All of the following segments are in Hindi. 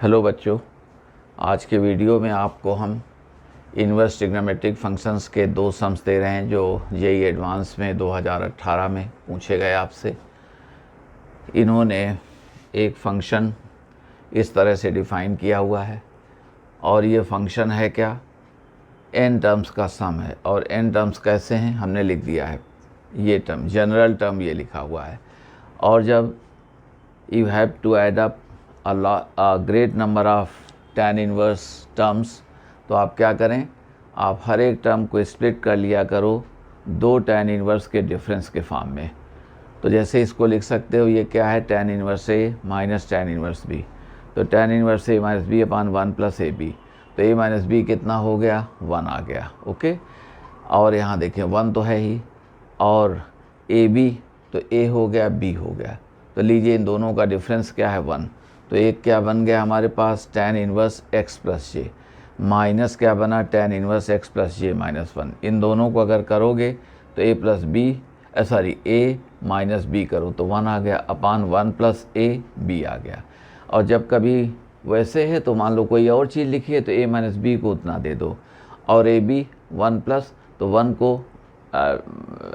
हेलो बच्चों, आज के वीडियो में आपको हम इन्वर्स ट्रिग्नोमेट्रिक फंक्शंस के दो सम्स दे रहे हैं जो जेईई एडवांस में 2018 में पूछे गए आपसे। इन्होंने एक फंक्शन इस तरह से डिफ़ाइन किया हुआ है और ये फंक्शन है क्या, n टर्म्स का सम है। और n टर्म्स कैसे हैं हमने लिख दिया है, ये टर्म जनरल टर्म ये लिखा हुआ है। और जब you have to add up a great number of tan inverse terms, तो आप क्या करें, आप हर एक टर्म को स्प्लिट कर लिया करो दो tan इनवर्स के डिफरेंस के फॉर्म में। तो जैसे इसको लिख सकते हो, ये क्या है, tan inverse A minus tan inverse B. तो tan inverse A minus B upon 1 plus A B, तो ए माइनस बी कितना हो गया, 1 आ गया। ओके, और यहाँ देखिए 1 तो है ही, और ए बी तो ए हो गया, बी हो गया। तो लीजिए इन दोनों का डिफरेंस क्या है, 1। तो एक क्या बन गया हमारे पास, tan inverse x plus J, minus क्या बना, tan inverse x plus J minus 1। इन दोनों को अगर करोगे तो a plus B a minus B करो तो 1 आ गया, अपान 1 प्लस a b आ गया। और जब कभी वैसे है तो मान लो कोई और चीज़ लिखी है तो a माइनस बी को उतना दे दो, और a b 1 प्लस, तो 1 को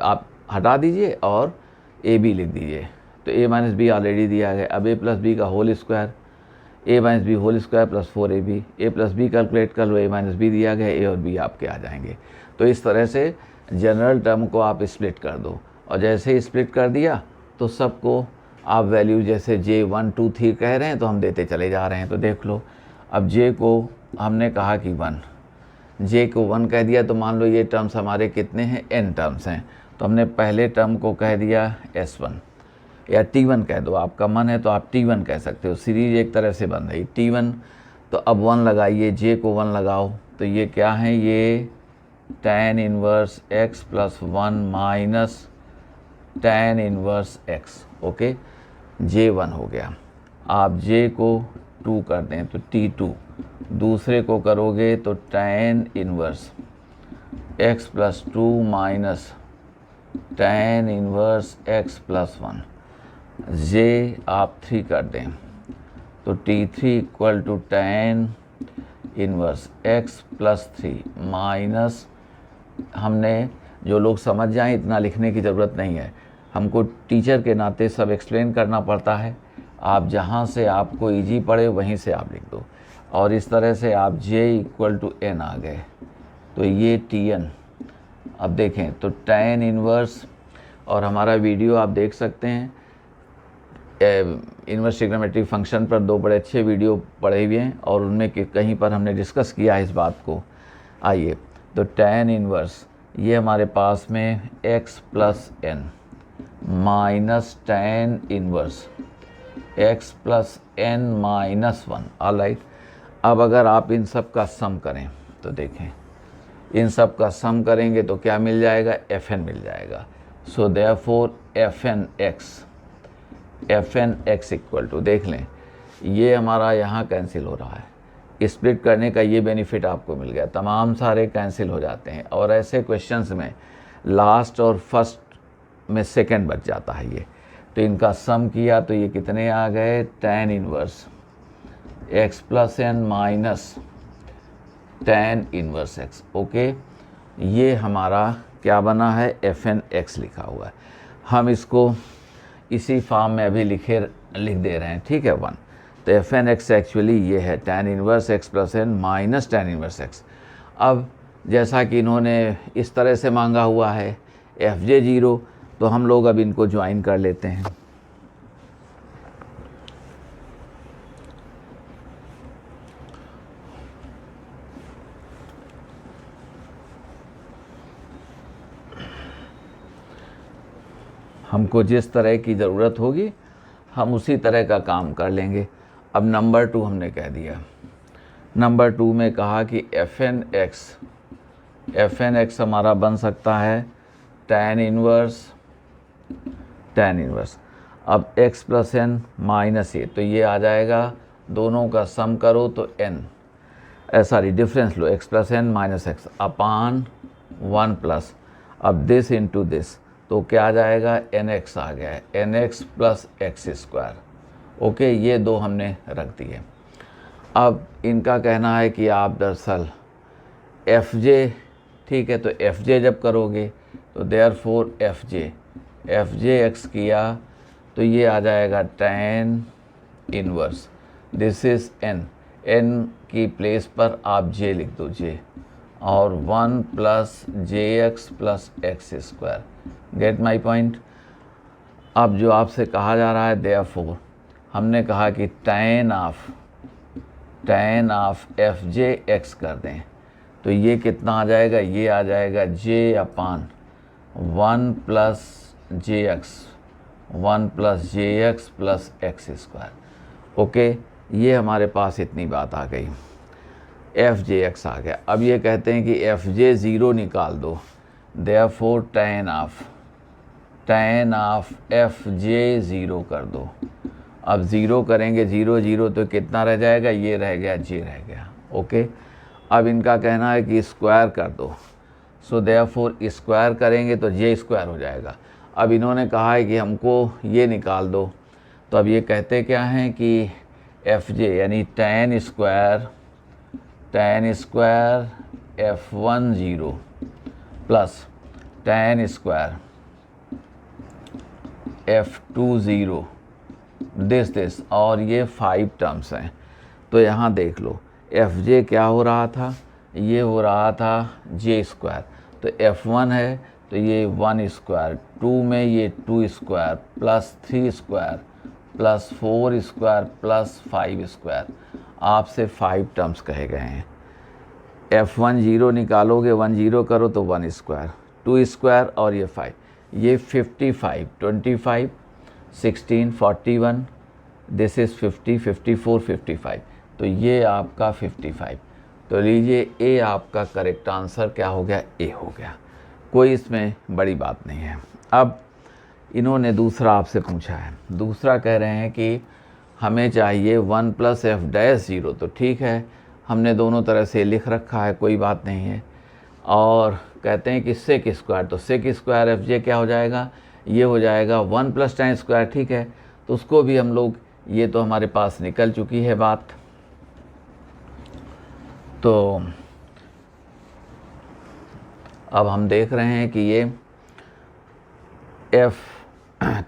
आप हटा दीजिए और a b लिख दीजिए। तो a माइनस बी ऑलरेडी दिया गया। अब a प्लस बी का whole square, a minus B whole square plus 4ab, a plus B calculate कर लो, a माइनस बी दिया गया, a और b आपके आ जाएंगे। तो इस तरह से जनरल टर्म को आप स्प्लिट कर दो, और जैसे ही स्प्लिट कर दिया तो सबको आप वैल्यू जैसे j 1 2 3 कह रहे हैं तो हम देते चले जा रहे हैं। तो देख लो, अब j को हमने कहा कि 1, j को 1 कह दिया, तो मान लो ये टर्म्स हमारे कितने हैं, n टर्म्स हैं। तो हमने पहले टर्म को कह दिया s1 या T1 कह दो, आपका मन है तो आप T1 कह सकते हो, सीरीज एक तरह से बन रही T1। तो अब 1 लगाइए, j को 1 लगाओ, तो ये क्या है, ये tan inverse x plus 1 minus tan inverse x। Okay, j 1 हो गया। आप j को 2 कर दें तो T2, दूसरे को करोगे तो tan inverse x plus 2 minus tan inverse x plus 1। j आप 3 कर दें तो T3 equal to tan inverse x plus 3 minus, हमने जो लोग समझ जाएं इतना लिखने की ज़रूरत नहीं है, हमको टीचर के नाते सब एक्सप्लेन करना पड़ता है। आप जहां से आपको इजी पड़े वहीं से आप लिख दो, और इस तरह से आप j इक्वल टू n आ गए। तो ये Tn, अब देखें तो tan इनवर्स, और हमारा वीडियो आप देख सकते हैं, इन्वर्स ट्रिग्नोमेट्रिक फंक्शन पर 2 बड़े अच्छे वीडियो पड़े हुए हैं, और उनमें कहीं पर हमने डिस्कस किया है इस बात को। आइए, तो tan इनवर्स ये हमारे पास में x plus n minus tan inverse x plus n minus 1। Alright, अब अगर आप इन सब का सम करें तो देखें, इन सब का सम करेंगे तो क्या मिल जाएगा, fn मिल जाएगा। So therefore fn x equal to, देख लें ये हमारा यहाँ कैंसिल हो रहा है, स्प्लिट करने का ये बेनिफिट आपको मिल गया, तमाम सारे कैंसिल हो जाते हैं। और ऐसे क्वेश्चंस में लास्ट और फर्स्ट में सेकंड बच जाता है ये। तो इनका सम किया तो ये कितने आ गए, tan inverse x plus n minus tan inverse x। Okay, ये हमारा क्या बना है, fn x लिखा हुआ है। हम इसको इसी फॉर्म में अभी लिख दे रहे हैं, ठीक है, 1। तो fn x एक्चुअली ये है tan inverse x plus n minus tan inverse x। अब जैसा कि इन्होंने इस तरह से मांगा हुआ है fj 0, तो हम लोग अब इनको ज्वाइन कर लेते हैं। हमको जिस तरह की ज़रूरत होगी हम उसी तरह का काम कर लेंगे। अब नंबर 2 हमने कह दिया, नंबर 2 में कहा कि fn x हमारा बन सकता है tan इनवर्स। अब x प्लस n माइनस ए, तो ये आ जाएगा, दोनों का सम करो तो n, सॉरी डिफरेंस लो, x plus n minus x upon 1 plus, अब दिस इंटू दिस, तो क्या आ जाएगा, nx आ गया है, nx plus x square. Okay, ये दो हमने रख दिए। अब इनका कहना है कि आप दरअसल एफ जे, ठीक है, तो एफ जे जब करोगे तो देयरफॉर एफ जे एक्स किया तो ये आ जाएगा tan inverse, this is n की प्लेस पर आप j लिख दो j, और 1 plus j x plus x square. Get my point. अब जो आपसे कहा जा रहा है देयरफॉर, हमने कहा कि tan of F J x कर दें, तो ये कितना आ जाएगा, ये आ जाएगा j upon 1 plus j x plus x square. Okay, ये हमारे पास इतनी बात आ गई, एफ जे एक्स आ गया। अब ये कहते हैं कि एफ जे ज़ीरो निकाल दो, therefore tan of F J zero कर दो। अब ज़ीरो करेंगे, ज़ीरो ज़ीरो तो कितना रह जाएगा, ये रह गया, जे रह गया। ओके, अब इनका कहना है कि स्क्वायर कर दो, सो देयरफॉर स्क्वायर करेंगे तो जे स्क्वायर हो जाएगा। अब इन्होंने कहा है कि हमको ये निकाल दो, तो अब ये कहते क्या हैं कि एफ जे यानी tan square F1 zero plus tan square F2 zero this और ये 5 टर्म्स हैं। तो यहाँ देख लो एफ जे क्या हो रहा था, ये हो रहा था जे स्क्वायर, तो F1 है तो ये 1 स्क्वायर, 2 में ये 2 square plus 3 square plus 4 square plus 5 square, आपसे 5 टर्म्स कहे गए हैं। F1 ज़ीरो निकालोगे, 1 ज़ीरो करो तो 1 स्क्वायर, 2 स्क्वायर और ये 5, ये 55, 25, 16, 41, दिस इज़ 50, 54, 55, तो ये आपका 55। तो लीजिए ए आपका करेक्ट आंसर क्या हो गया, ए हो गया। कोई इसमें बड़ी बात नहीं है। अब इन्होंने दूसरा आपसे पूछा है, दूसरा कह रहे हैं कि हमें चाहिए 1 प्लस एफ डैश ज़ीरो, तो ठीक है, हमने दोनों तरह से लिख रखा है, कोई बात नहीं है। और कहते हैं कि सेक स्क्वायर, तो सेक स्क्वायर एफ जे क्या हो जाएगा, ये हो जाएगा 1 प्लस tan स्क्वायर, ठीक है, तो उसको भी हम लोग, ये तो हमारे पास निकल चुकी है बात। तो अब हम देख रहे हैं कि ये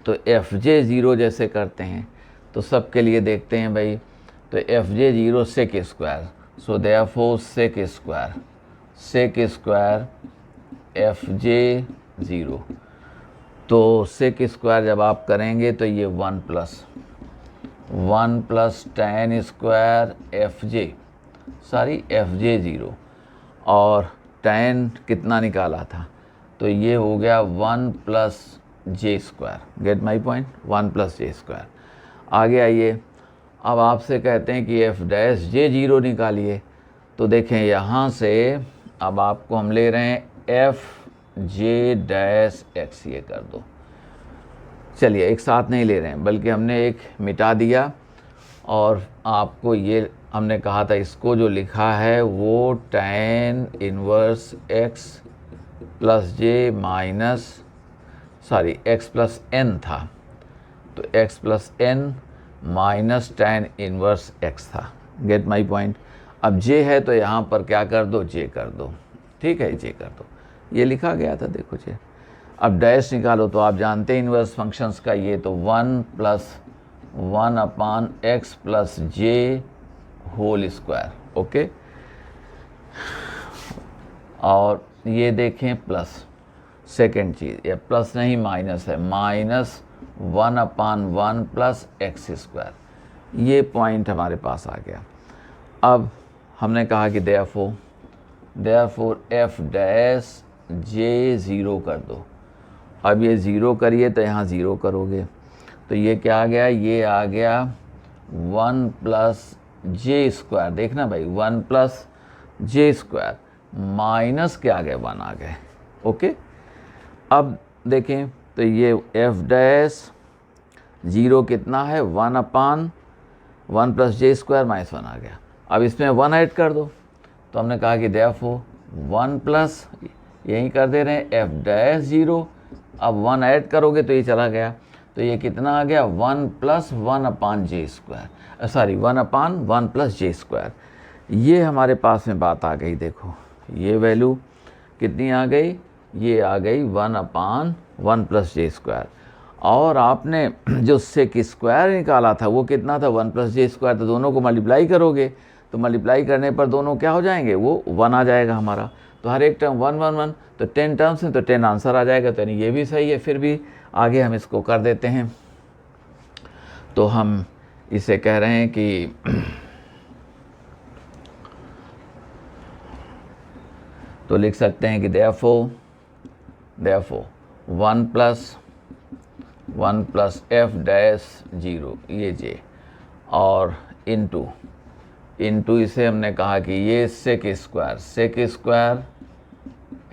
तो एफ जे ज़ीरो जैसे करते हैं तो सबके लिए देखते हैं भाई, तो F J zero sec square, so therefore sec square F J zero, तो सेक स्क्वायर जब आप करेंगे तो ये 1 plus tan square F J zero, और tan कितना निकाला था, तो ये हो गया 1 plus J square. Get my point, 1 plus J square. आगे आइए, अब आपसे कहते हैं कि एफ डैश जे ज़ीरो निकालिए, तो देखें यहाँ से अब आपको हम ले रहे हैं एफ जे डैश एक्स, ये कर दो। चलिए एक साथ नहीं ले रहे हैं, बल्कि हमने एक मिटा दिया, और आपको ये हमने कहा था इसको जो लिखा है वो tan inverse x plus J minus x plus n था, तो x plus n minus tan inverse x था। Get my point. अब j है तो यहाँ पर क्या कर दो, j कर दो, ठीक है, j कर दो, ये लिखा गया था, देखो j। अब डैश निकालो, तो आप जानते हैं इनवर्स फंक्शंस का, ये तो 1 प्लस 1 अपान x प्लस जे होल स्क्वायर। ओके, और ये देखें प्लस, सेकेंड चीज़, ये प्लस नहीं माइनस है, माइनस 1 अपान 1 प्लस एक्स स्क्वायर, ये पॉइंट हमारे पास आ गया। अब हमने कहा कि देयरफॉर एफ डैश जे ज़ीरो कर दो। अब ये ज़ीरो करिए तो यहाँ ज़ीरो करोगे, तो ये क्या आ गया, ये आ गया 1 प्लस जे स्क्वायर, देखना भाई 1 प्लस जे स्क्वायर माइनस क्या आ गए, 1 आ गए। ओके, अब देखें तो ये एफ डैश ज़ीरो कितना है, 1 अपान 1 प्लस जे स्क्वायर माइनस 1 आ गया। अब इसमें 1 ऐड कर दो, तो हमने कहा कि देयरफॉर 1 प्लस, यहीं कर दे रहे हैं एफ डैश ज़ीरो, अब 1 ऐड करोगे तो ये चला गया, तो ये कितना आ गया 1 + 1/j², सॉरी 1/1 + j²। ये हमारे पास में बात आ गई। देखो ये वैल्यू कितनी आ गई, ये आ गई 1/1 + j²। और आपने जो सेक स्क्वायर निकाला था वो कितना था 1 + j²। तो दोनों को मल्टीप्लाई करोगे तो मल्टीप्लाई करने पर दोनों क्या हो जाएंगे, वो 1 आ जाएगा हमारा। तो हर एक टर्म 1 1 1, तो 10 टर्म्स हैं तो 10 आंसर आ जाएगा। तो यानी ये भी सही है। फिर भी आगे हम इसको कर देते हैं। तो हम इसे कह रहे हैं कि तो लिख सकते हैं कि therefore 1 + f'(0) ये j, और इनटू इसे हमने कहा कि ये सेक स्क्वायर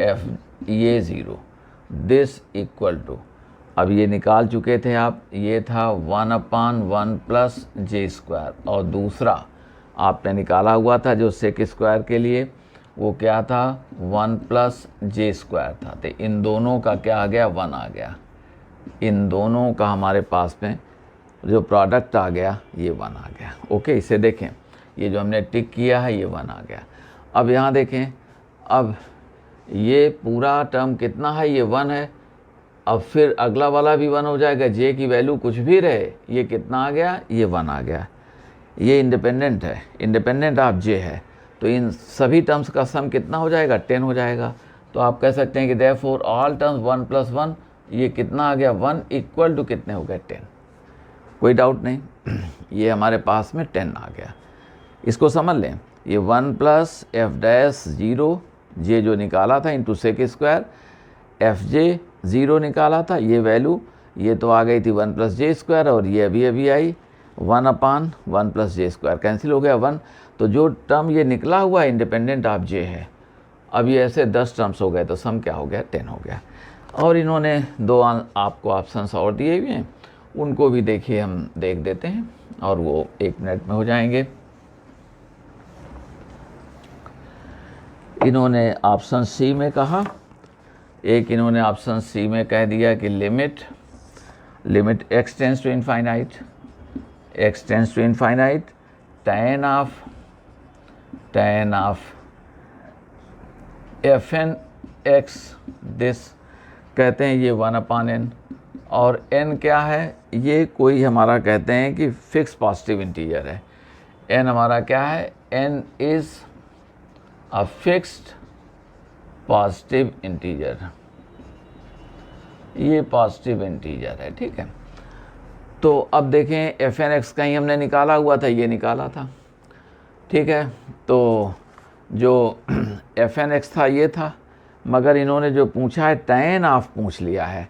f ये 0, दिस इक्वल टू, अब ये निकाल चुके थे आप, ये था 1/1 + j², और दूसरा आपने निकाला हुआ था जो सेक स्क्वायर के लिए, वो क्या था 1 + j² था। तो इन दोनों का क्या आ गया, 1 आ गया। इन दोनों का हमारे पास में जो प्रोडक्ट आ गया ये 1 आ गया। ओके, इसे देखें, ये जो हमने टिक किया है ये 1 आ गया। अब यहाँ देखें, अब ये पूरा टर्म कितना है, ये 1 है। अब फिर अगला वाला भी 1 हो जाएगा, जे की वैल्यू कुछ भी रहे, ये कितना आ गया, ये 1 आ गया। ये इंडिपेंडेंट है, इंडिपेंडेंट ऑफ जे है। तो इन सभी टर्म्स का सम कितना हो जाएगा, 10 हो जाएगा। तो आप कह सकते हैं कि therefore ऑल टर्म्स 1 + 1, ये कितना आ गया 1 इक्वल टू कितने हो गए 10। कोई डाउट नहीं, ये हमारे पास में 10 आ गया। इसको समझ लें, ये 1 + f'(0) जे जो निकाला था इंटू सेक स्क्वायर, fj 0 निकाला था, ये वैल्यू ये तो आ गई थी 1 + j², और ये अभी आई 1/1 + j², कैंसिल हो गया 1। तो जो टर्म ये निकला हुआ है इंडिपेंडेंट ऑफ जे है। अब ये ऐसे 10 टर्म्स हो गए, तो सम क्या हो गया 10 हो गया। और इन्होंने 2 आपको ऑप्शंस और दिए हुए हैं, उनको भी देखिए, हम देख देते हैं और वो 1 मिनट में हो जाएंगे। इन्होंने ऑप्शन सी में कहा, एक इन्होंने ऑप्शन सी में कह दिया कि limit x tends to infinite, tan of fn x, this कहते हैं ये 1/n, और n क्या है, ये कोई हमारा कहते हैं कि फिक्स पॉजिटिव इंटीजर है। n हमारा क्या है, n is a fixed positive integer, ये पॉजिटिव इंटीजर है, ठीक है। तो अब देखें fn x कहीं हमने निकाला हुआ था, ये निकाला था, ठीक है। तो जो fn x था ये था, मगर इन्होंने जो पूछा है tan ऑफ पूछ लिया है,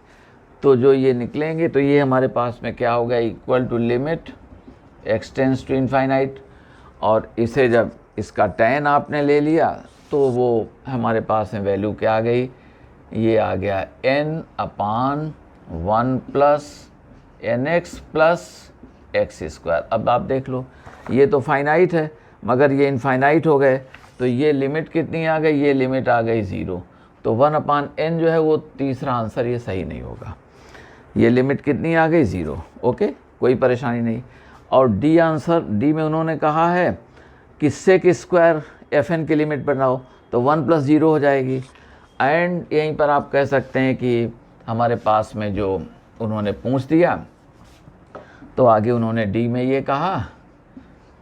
तो जो ये निकलेंगे तो ये हमारे पास में क्या होगा, equal to limit x tends to infinite, और इसे जब इसका tan आपने ले लिया तो वो हमारे पास में वैल्यू क्या आ गई, ये आ गया n/1 + nx + x²। अब आप देख लो, ये तो फाइनाइट है मगर ये इनफाइनाइट हो गए, तो ये लिमिट कितनी आ गई, ये लिमिट आ गई 0। तो 1/n जो है वो तीसरा आंसर ये सही नहीं होगा। ये लिमिट कितनी आ गई 0, ओके, कोई परेशानी नहीं। और डी आंसर, डी में उन्होंने कहा है कि सेक स्क्वायर fn की लिमिट बनाओ, तो 1 + 0 हो जाएगी। एंड यहीं पर आप कह सकते हैं कि हमारे पास में जो उन्होंने पूछ दिया, तो आगे उन्होंने डी में ये कहा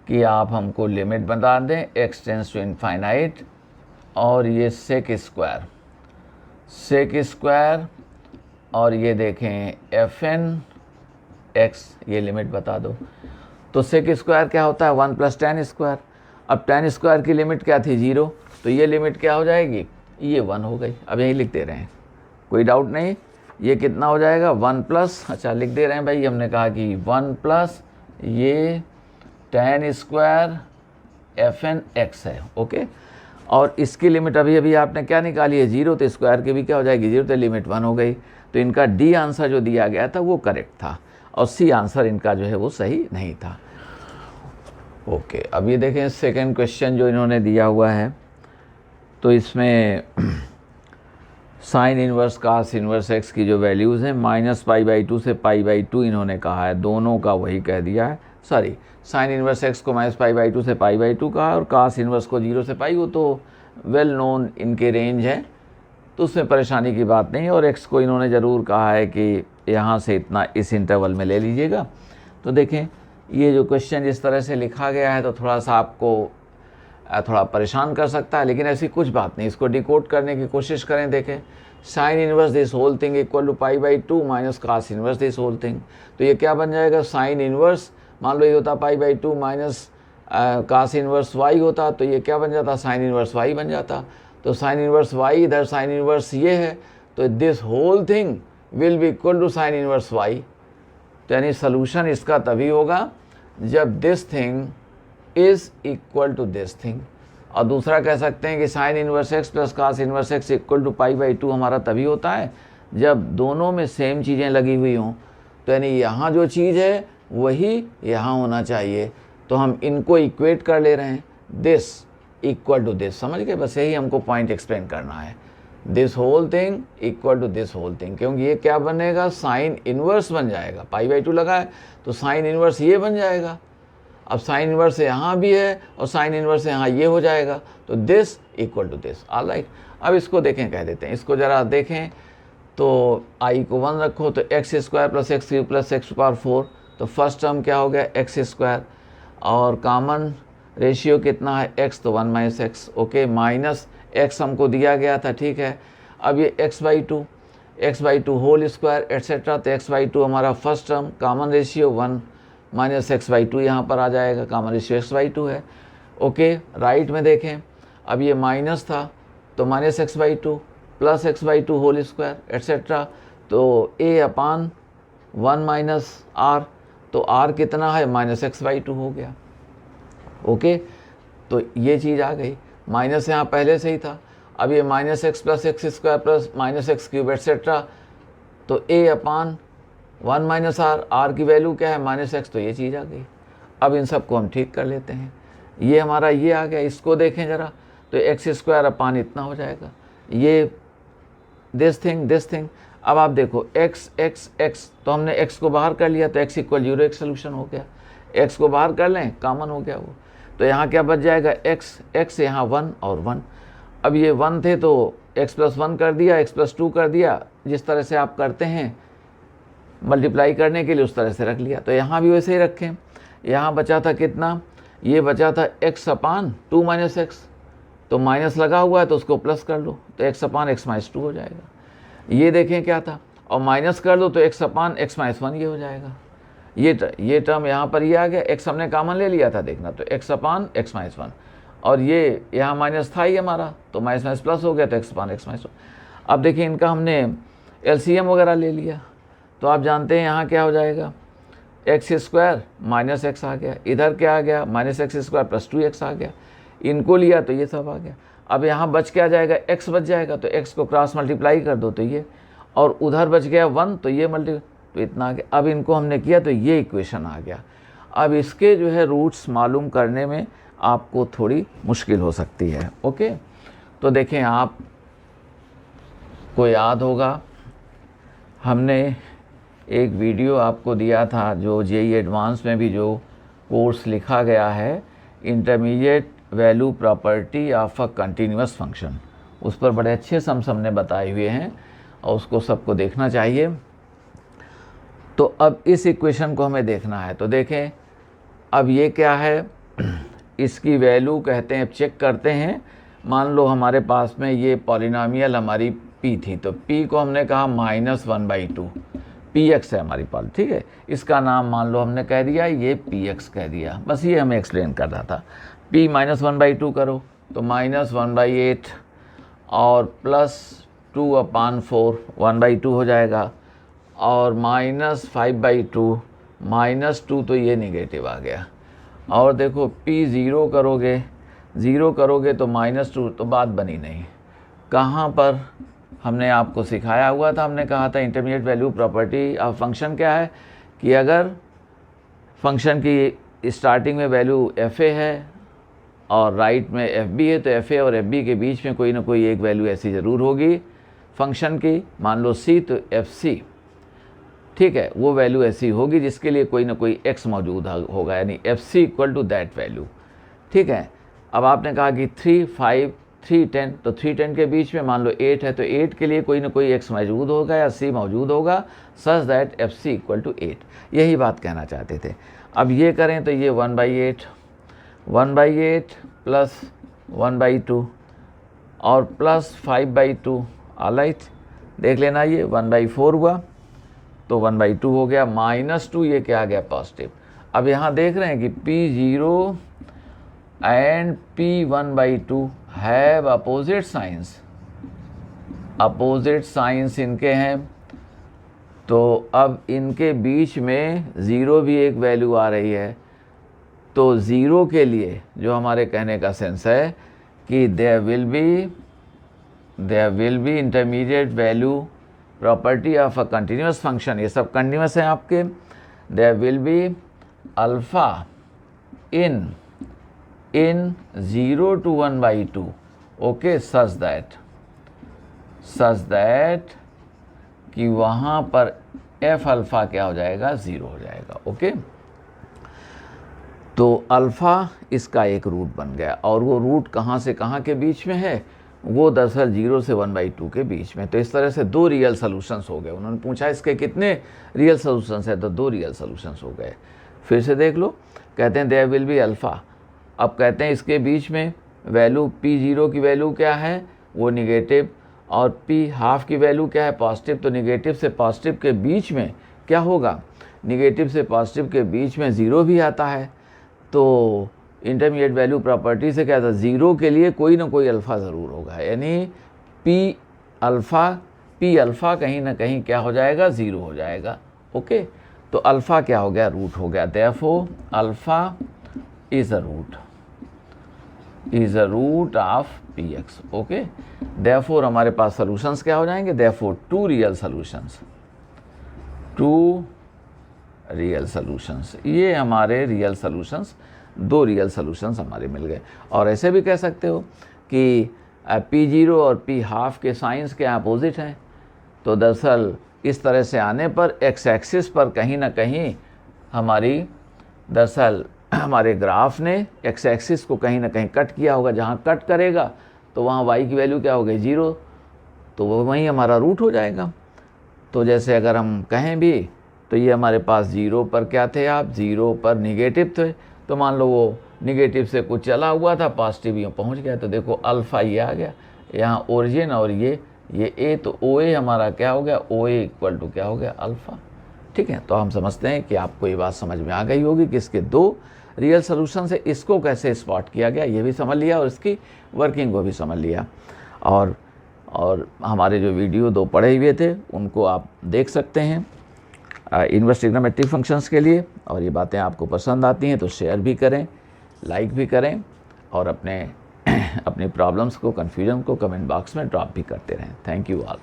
कि आप हमको लिमिट बता दें x टेंड्स टू इनफाइनाइट, और ये सेक स्क्वायर, और ये देखें fn x, ये लिमिट बता दो। तो सेक स्क्वायर क्या होता है 1 + tan²। अब tan² की लिमिट क्या थी 0, तो ये लिमिट क्या हो जाएगी, ये 1 हो गई। अब यही लिख दे रहे हैं, कोई डाउट नहीं। ये कितना हो जाएगा 1 +, अच्छा लिख दे रहे हैं भाई, हमने कहा कि 1 + ये tan² fn x है, ओके। और इसकी लिमिट अभी आपने क्या निकाली है 0, तो स्क्वायर की भी क्या हो जाएगी 0, तो लिमिट 1 हो गई। तो इनका डी आंसर जो दिया गया था वो करेक्ट था, और सी आंसर इनका जो है वो सही नहीं था। ओके, अब ये देखें सेकंड क्वेश्चन जो इन्होंने दिया हुआ है, तो इसमें साइन इन्वर्स कास इन्वर्स एक्स की जो वैल्यूज़ हैं -π/2 से π/2 इन्होंने कहा है, दोनों का वही कह दिया है। सॉरी, साइन इन्वर्स एक्स को -π/2 से π/2 कहा और कास इन्वर्स को 0 से पाई, वो तो वेल नोन इनके रेंज है, तो उसमें परेशानी की बात नहीं है। और एक्स को इन्होंने ज़रूर कहा है कि यहाँ से इतना इस इंटरवल में ले लीजिएगा। तो देखें ये जो क्वेश्चन जिस तरह से लिखा गया है तो थोड़ा सा आपको थोड़ा परेशान कर सकता है, लेकिन ऐसी कुछ बात नहीं। इसको डिकोड करने की कोशिश करें। देखें, sine inverse this whole thing equal to π/2 minus cos inverse this whole thing. तो ये क्या बन जाएगा, साइन इन्वर्स, मान लो ये होता π/2 माइनस कास इन्वर्स y होता, तो ये क्या बन जाता, साइन इन्वर्स y बन जाता। तो साइन इन्वर्स y, इधर साइन इन्वर्स ये है, तो this whole thing will be equal to sine inverse y। तो यानी सलूशन इसका तभी होगा जब this thing is equal to this thing. और दूसरा कह सकते हैं कि sine inverse x plus cos inverse x equal to π/2 हमारा तभी होता है जब दोनों में सेम चीज़ें लगी हुई हों। तो यानी यहाँ जो चीज़ है वही यहाँ होना चाहिए। तो हम इनको इक्वेट कर ले रहे हैं, दिस इक्वल टू दिस, समझ गए? बस यही हमको पॉइंट एक्सप्लेन करना है, this whole thing equal to this whole thing. क्योंकि ये क्या बनेगा, साइन इन्वर्स बन जाएगा, π/2 लगा है तो साइन इन्वर्स ये बन जाएगा। अब साइन इन्वर्स यहाँ भी है और साइन इन्वर्स यहाँ ये हो जाएगा, तो this equal to this. Alright, अब इसको देखें, कह देते हैं इसको ज़रा देखें। तो आई को 1 रखो तो x² plus x³ plus x⁴, तो फर्स्ट टर्म क्या हो गया, x², और कॉमन रेशियो कितना है x, तो 1 - x। ओके, माइनस x हमको दिया गया था, ठीक है। अब ये x/2 होल स्क्वायर एट्सेट्रा, तो x/2 हमारा first term, common ratio 1 - x/2 यहाँ पर आ जाएगा, कॉमन रेशियो x/2 है। ओके, राइट में देखें, अब ये माइनस था तो -x/2 plus x/2 whole square etcetera, तो a/1 - r, तो r कितना है, -x/2 हो गया। ओके, तो ये चीज़ आ गई, माइनस यहाँ पहले से ही था। अब ये -x plus x² plus -x³ etcetera, तो a/1 - r की वैल्यू क्या है, -x, तो ये चीज़ आ गई। अब इन सब को हम ठीक कर लेते हैं, ये हमारा ये आ गया। इसको देखें ज़रा, तो x² अपान इतना हो जाएगा, ये दिस थिंग। अब आप देखो x, तो हमने x को बाहर कर लिया तो x = 0 एक सोल्यूशन हो गया। x को बाहर कर लें, कॉमन हो गया वो, तो यहाँ क्या बच जाएगा, x यहाँ 1 और 1। अब ये 1 थे तो x + 1 कर दिया, x + 2 कर दिया, जिस तरह से आप करते हैं मल्टीप्लाई करने के लिए उस तरह से रख लिया। तो यहाँ भी वैसे ही रखें। यहाँ बचा था कितना, ये बचा था x/2 - x, तो माइनस लगा हुआ है तो उसको प्लस कर लो, तो x/x - 2 हो जाएगा। ये देखें क्या था, और माइनस कर दो तो x/x - 1 ये हो जाएगा। ये टर्म यहाँ पर ये आ गया, x हमने कॉमन ले लिया था, देखना, तो x/x - 1, और ये यहाँ माइनस था ही हमारा, तो माइनस प्लस हो गया, तो x/x - 1। अब देखिए इनका हमने LCM वगैरह ले लिया, तो आप जानते हैं यहाँ क्या हो जाएगा, x² - x आ गया, इधर क्या आ गया, -x² प्लस 2x आ गया। इनको लिया तो ये सब आ गया। अब यहाँ बच क्या जाएगा, x बच जाएगा, तो x को क्रॉस मल्टीप्लाई कर दो तो ये, और उधर बच गया 1, तो ये तो इतना आ गया। अब इनको हमने किया तो ये इक्वेशन आ गया। अब इसके जो है रूट्स मालूम करने में आपको थोड़ी मुश्किल हो सकती है। ओके, तो देखें, आप को याद होगा हमने एक वीडियो आपको दिया था जो JEE एडवांस में भी जो कोर्स लिखा गया है, intermediate value property of a continuous function, उस पर बड़े अच्छे सम्स हमने बताए हुए हैं और उसको सबको देखना चाहिए। तो अब इस इक्वेशन को हमें देखना है, तो देखें अब ये क्या है, इसकी वैल्यू कहते हैं, चेक करते हैं। मान लो हमारे पास में ये पॉलिनॉमियल हमारी p थी, तो p को हमने कहा -1/2, px है हमारी पास, ठीक है। इसका नाम मान लो हमने कह दिया, ये px कह दिया, बस ये हमें एक्सप्लेन कर रहा था। p -1/2 करो तो -1/8 और प्लस 2/4 1/2 हो जाएगा, और -5/2 -2, तो ये निगेटिव आ गया। और देखो p 0 करोगे तो -2, तो बात बनी नहीं। कहाँ पर हमने आपको सिखाया हुआ था, हमने कहा था intermediate value property of function क्या है, कि अगर फंक्शन की स्टार्टिंग में वैल्यू fa है और राइट में fb है, तो fa और fb के बीच में कोई ना कोई एक वैल्यू ऐसी ज़रूर होगी फंक्शन की, मान लो c, तो fc, ठीक है, वो वैल्यू ऐसी होगी जिसके लिए कोई ना कोई x मौजूद होगा, यानी fc equal to that value, ठीक है। अब आपने कहा कि 3, 5, 3, 10, तो 3, 10 के बीच में मान लो 8 है, तो 8 के लिए कोई ना कोई x मौजूद होगा या c मौजूद होगा, such that fc equal to 8, यही बात कहना चाहते थे। अब ये करें तो ये 1/8 प्लस 1/2 और प्लस 5/2, ऑलराइट, देख लेना, ये 1/4 हुआ तो 1/2 हो गया, -2 ये क्या आ गया, पॉजिटिव। अब यहाँ देख रहे हैं कि P0 and P1/2 have opposite signs इनके हैं, तो अब इनके बीच में 0 भी एक वैल्यू आ रही है, तो 0 के लिए जो हमारे कहने का सेंस है कि there will be intermediate value property of a continuous function, ये सब कंटिन्यूस हैं आपके, there will be alpha in 0 to 1/2, okay, such that कि वहाँ पर एफ अल्फ़ा क्या हो जाएगा, 0 हो जाएगा, ओके। तो अल्फ़ा इसका एक रूट बन गया, और वो रूट कहाँ से कहाँ के बीच में है, वो दरअसल 0 से 1/2 के बीच में। तो इस तरह से 2 रियल सॉल्यूशंस हो गए। उन्होंने पूछा इसके कितने रियल सॉल्यूशंस है, तो 2 रियल सॉल्यूशंस हो गए। फिर से देख लो, कहते हैं देयर विल बी अल्फ़ा, अब कहते हैं इसके बीच में वैल्यू P0 की वैल्यू क्या है, वो निगेटिव, और P½ की वैल्यू क्या है, पॉजिटिव। तो निगेटिव से पॉजिटिव के बीच में क्या होगा, निगेटिव से पॉजिटिव के बीच में 0 भी आता है, तो इंटरमीडिएट वैल्यू प्रॉपर्टी से क्या था, 0 के लिए कोई ना कोई अल्फ़ा ज़रूर होगा, यानी P अल्फ़ा कहीं ना कहीं क्या हो जाएगा, 0 हो जाएगा, ओके। तो अल्फ़ा क्या हो गया, रूट हो गया, therefore alpha is a root of px, okay. Therefore हमारे पास सॉल्यूशंस क्या हो जाएंगे, देयरफॉर 2 रियल सॉल्यूशंस, ये हमारे रियल सॉल्यूशंस, 2 रियल सॉल्यूशंस हमारे मिल गए। और ऐसे भी कह सकते हो कि P0 और P½ के साइंस के अपोजिट हैं, तो दरअसल इस तरह से आने पर x एक्सिस पर कहीं ना कहीं हमारे ग्राफ ने x एक्सिस को कहीं ना कहीं कट किया होगा, जहाँ कट करेगा तो वहाँ y की वैल्यू क्या हो गई, 0, तो वो वहीं हमारा रूट हो जाएगा। तो जैसे अगर हम कहें भी तो ये हमारे पास 0 पर क्या थे, आप 0 पर निगेटिव थे, तो मान लो वो निगेटिव से कुछ चला हुआ था, पॉजिटिव यहाँ पहुँच गया, तो देखो अल्फ़ा ये आ गया, यहाँ ओरिजिन और ये a, तो OA हमारा क्या हो गया, OA इक्वल टू क्या हो गया, अल्फ़ा, ठीक है। तो हम समझते हैं कि आपको ये बात समझ में आ गई होगी कि इसके 2 रियल सॉल्यूशन से इसको कैसे स्पॉट किया गया, ये भी समझ लिया, और इसकी वर्किंग को भी समझ लिया। और हमारे जो वीडियो 2 पढ़े हुए थे उनको आप देख सकते हैं इनवर्स ट्रिग्नोमेट्रिक फंक्शंस के लिए। और ये बातें आपको पसंद आती हैं तो शेयर भी करें, लाइक भी करें, और अपनी प्रॉब्लम्स को, कन्फ्यूजन को कमेंट बॉक्स में ड्रॉप भी करते रहें। Thank you all.